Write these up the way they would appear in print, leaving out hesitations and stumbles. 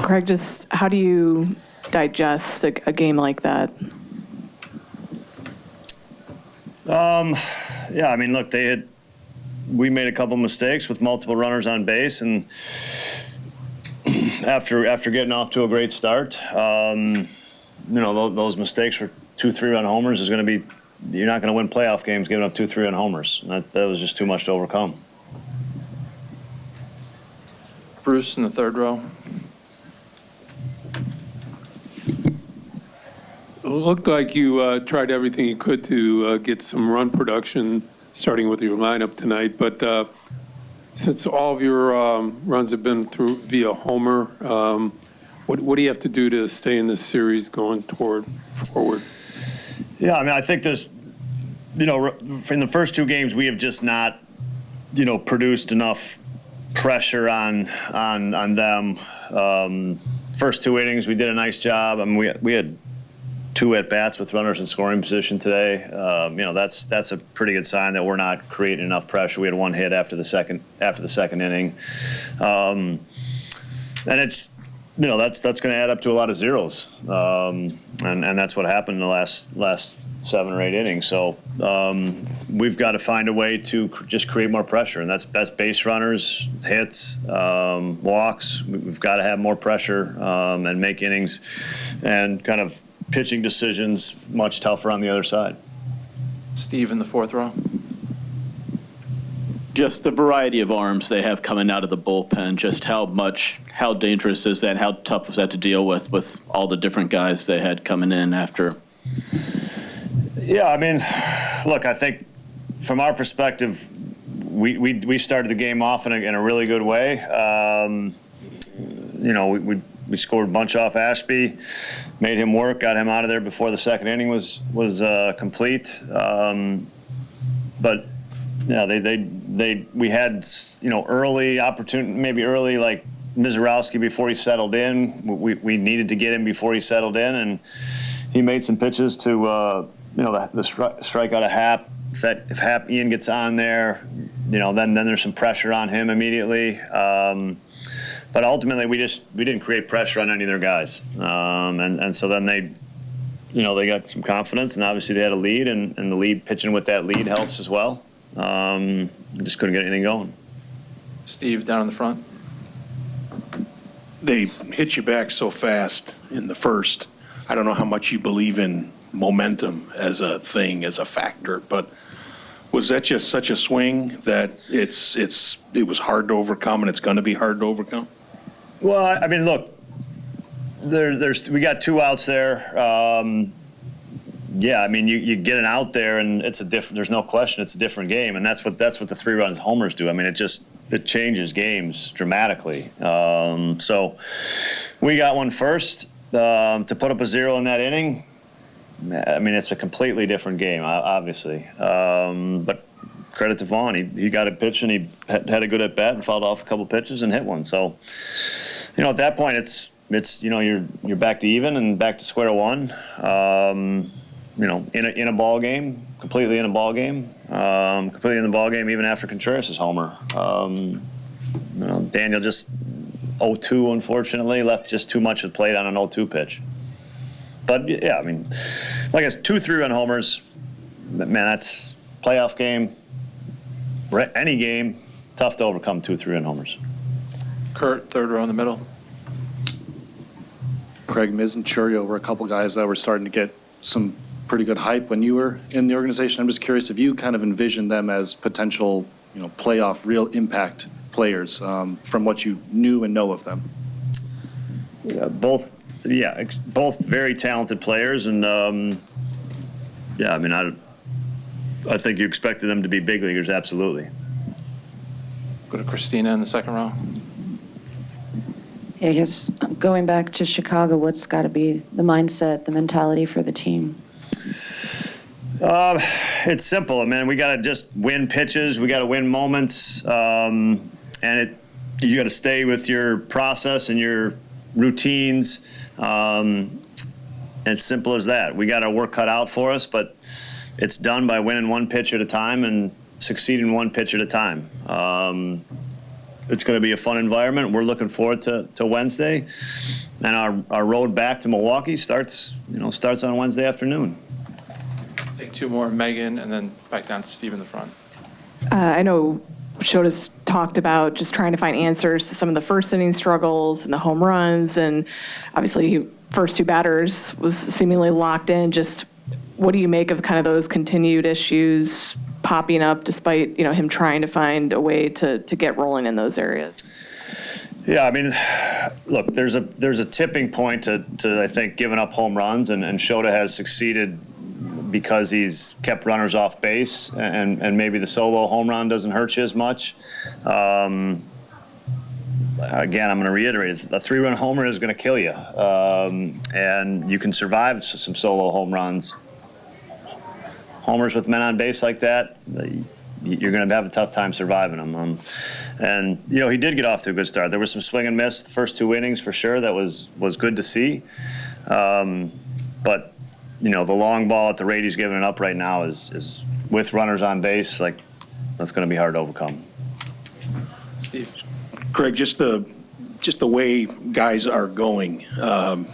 Craig, just how do you digest a game like that? Yeah, I mean, look, we made a couple mistakes with multiple runners on base, and after getting off to a great start, those mistakes for 2 3-run homers is going to be, you're not going to win playoff games giving up 2 3-run homers. That was just too much to overcome. Bruce in the third row. It looked like you tried everything you could to get some run production, starting with your lineup tonight. But since all of your runs have been through via homer, what do you have to do to stay in this series going forward? Yeah, I mean, I think there's, in the first 2 games, we have just not, produced enough pressure on them. First 2 innings, we did a nice job. I mean, we had 2 at-bats with runners in scoring position today. That's a pretty good sign that we're not creating enough pressure. We had 1 hit after the second inning. And it's, that's going to add up to a lot of zeros. And that's what happened in the last 7 or 8 innings. So we've got to find a way to just create more pressure, and that's base runners, hits, walks. We've got to have more pressure and make innings and kind of pitching decisions much tougher on the other side. Steve in the fourth row. Just the variety of arms they have coming out of the bullpen, just how dangerous is that? How tough was that to deal with all the different guys they had coming in after? Yeah, I mean, look, I think from our perspective, we started the game off in a really good way. We scored a bunch off Ashby, made him work, got him out of there before the second inning was complete. But yeah, we had early opportunity, maybe early like Mizorowski before he settled in. We needed to get him before he settled in, and he made some pitches to the strikeout of Happ. If Ian gets on there, then there's some pressure on him immediately. But ultimately, we didn't create pressure on any of their guys, and so then they got some confidence, and obviously they had a lead, and the lead pitching with that lead helps as well. Just couldn't get anything going. Steve down in the front. They hit you back so fast in the first. I don't know how much you believe in momentum as a thing, as a factor, but was that just such a swing that it was hard to overcome, and it's going to be hard to overcome? Well, I mean, look, we got 2 outs there. Yeah, I mean, you get an out there, and it's a different. There's no question, it's a different game, and that's what the 3-run homers do. I mean, it changes games dramatically. So we got one first to put up a 0 in that inning. I mean, it's a completely different game, obviously. But credit to Vaughn, he got a pitch, and he had a good at bat and fouled off a couple pitches and hit one. So, at that point, it's you're back to even and back to square one. In a ball game, completely in a ball game, completely in the ball game even after Contreras' homer. Daniel just 0-2, unfortunately, left just too much of the plate on an 0-2 pitch. But yeah, I mean, like I said, 2 3-run homers, man, that's playoff game. Any game, tough to overcome 2 3-run homers. Kurt, third row in the middle. Craig, Miz and Churio were a couple guys that were starting to get some pretty good hype when you were in the organization. I'm just curious if you kind of envisioned them as potential, playoff, real impact players from what you knew and know of them. Yeah, both very talented players, and I mean, I think you expected them to be big leaguers, absolutely. Go to Christina in the second row. I guess going back to Chicago, what's got to be the mindset, the mentality for the team? It's simple. I mean, we got to just win pitches. We got to win moments, and you got to stay with your process and your routines. It's simple as that. We got our work cut out for us, but it's done by winning one pitch at a time and succeeding one pitch at a time. it's going to be a fun environment. We're looking forward to Wednesday, and our road back to Milwaukee starts on Wednesday afternoon. Take two more, Megan, and then back down to Steve in the front. I know Shota's talked about just trying to find answers to some of the first inning struggles and the home runs, and obviously first two batters was seemingly locked in. Just what do you make of kind of those continued issues popping up despite, him trying to find a way to get rolling in those areas? Yeah, I mean, look, there's a tipping point to I think giving up home runs, and Shota has succeeded because he's kept runners off base, and maybe the solo home run doesn't hurt you as much. Again, I'm going to reiterate, a 3-run homer is going to kill you, and you can survive some solo home runs. Homers with men on base like that, you're going to have a tough time surviving them. And he did get off to a good start. There was some swing and miss the first 2 innings for sure. That was good to see. But the long ball at the rate he's giving it up right now is with runners on base. Like, that's going to be hard to overcome. Steve. Craig, just the way guys are going.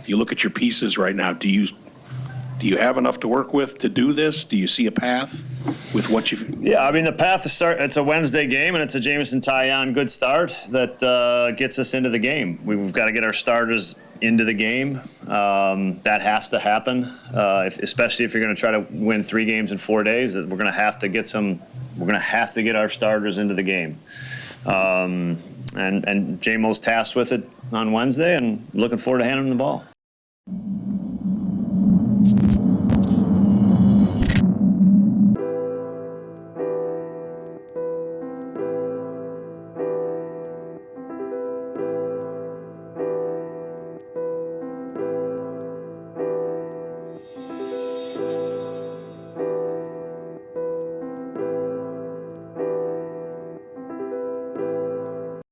You look at your pieces right now. Do you have enough to work with to do this? Do you see a path with what you've? Yeah, I mean, the path to start. It's a Wednesday game, and it's a Jamison Taillon good start that gets us into the game. We've got to get our starters into the game. That has to happen, especially if you're going to try to win 3 games in 4 days. That we're going to have to get our starters into the game. And J-Mo's tasked with it on Wednesday, and looking forward to handing him the ball.